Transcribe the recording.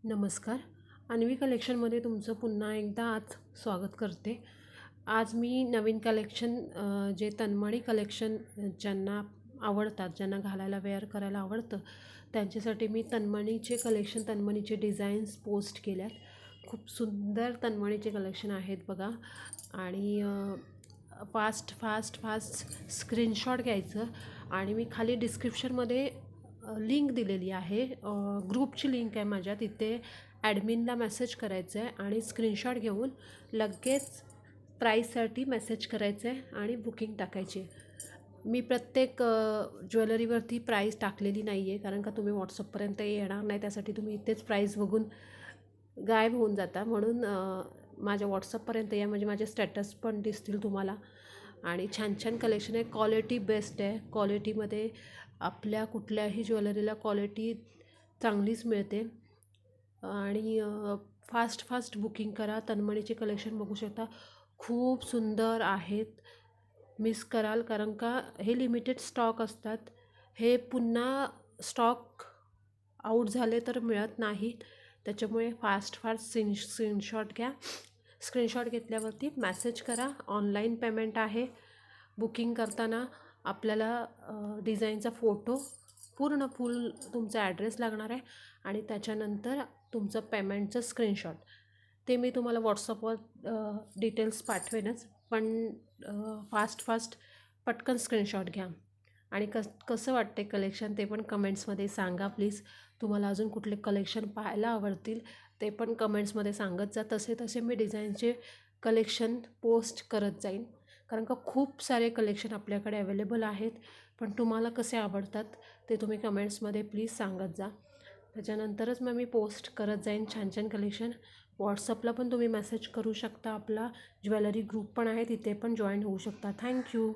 नमस्कार. अन्वी कलेक्शनमध्ये तुमचं पुन्हा एकदा आज स्वागत करते. आज मी नवीन कलेक्शन जे तन्मणी कलेक्शन ज्यांना आवडतात, ज्यांना घालायला वेअर करायला आवडतं, त्यांच्यासाठी मी तन्मणीचे कलेक्शन, तन्मणीचे डिझाईन्स पोस्ट केल्यात. खूप सुंदर तन्मणीचे कलेक्शन आहेत बघा. आणि फास्ट स्क्रीनशॉट घ्यायचं आणि मी खाली डिस्क्रिप्शनमध्ये लिंक दिलेली आहे. ग्रुपची लिंक आहे माझ्या. तिथे ॲडमिनला मेसेज करायचं आहे आणि स्क्रीनशॉट घेऊन लगेच प्राईससाठी मेसेज करायचं आहे आणि बुकिंग टाकायची. मी प्रत्येक ज्वेलरीवरती प्राईस टाकलेली नाही आहे, कारण का तुम्ही व्हॉट्सअपपर्यंत येणार नाही, त्यासाठी तुम्ही इथेच प्राईस बघून गायब होऊन जाता. म्हणून माझ्या व्हॉट्सअपपर्यंत या, म्हणजे माझे स्टेटस पण दिसतील तुम्हाला. आणि छान छान कलेक्शन आहे. क्वालिटी बेस्ट आहे. क्वालिटीमध्ये आपल्या कुठल्याही ज्वेलरीला क्वालिटी चांगलीच मिळते. आणि फास्ट बुकिंग करा. तन्मणीचे कलेक्शन बघू शकता, खूप सुंदर आहेत. मिस कराल, कारण का हे लिमिटेड स्टॉक असतात. हे पुन्हा स्टॉक आऊट झाले तर मिळत नाही. त्याच्यामुळे फास्ट स्क्रीनशॉट घ्या. स्क्रीनशॉट घेतल्यावरती मेसेज करा. ऑनलाईन पेमेंट आहे. बुकिंग करताना आपल्याला डिझाईनचा फोटो, पूर्ण फुल तुमचा ॲड्रेस लागणार आहे आणि त्याच्यानंतर तुमचं पेमेंटचं स्क्रीनशॉट. ते मी तुम्हाला व्हॉट्सअपवर डिटेल्स पाठवेनच, पण फास्ट पटकन स्क्रीनशॉट घ्या. आणि कसं वाटते कलेक्शन ते पण कमेंट्समध्ये सांगा प्लीज. तुम्हाला अजून कुठले कलेक्शन पाहायला आवडतील ते पण कमेंट्समध्ये सांगत जा. तसे मी डिझाईनचे कलेक्शन पोस्ट करत जाईन, कारण का खूप सारे कलेक्शन आपल्याकडे अवेलेबल आहेत. पण तुम्हाला कसे आवडतात ते तुम्ही कमेंट्समध्ये प्लीज सांगत जा. त्याच्यानंतरच मग मी पोस्ट करत जाईन छान छान कलेक्शन. व्हॉट्सअपला पण तुम्ही मेसेज करू शकता. आपला ज्वेलरी ग्रुप पण आहे, तिथे पण जॉईन होऊ शकता. थँक्यू.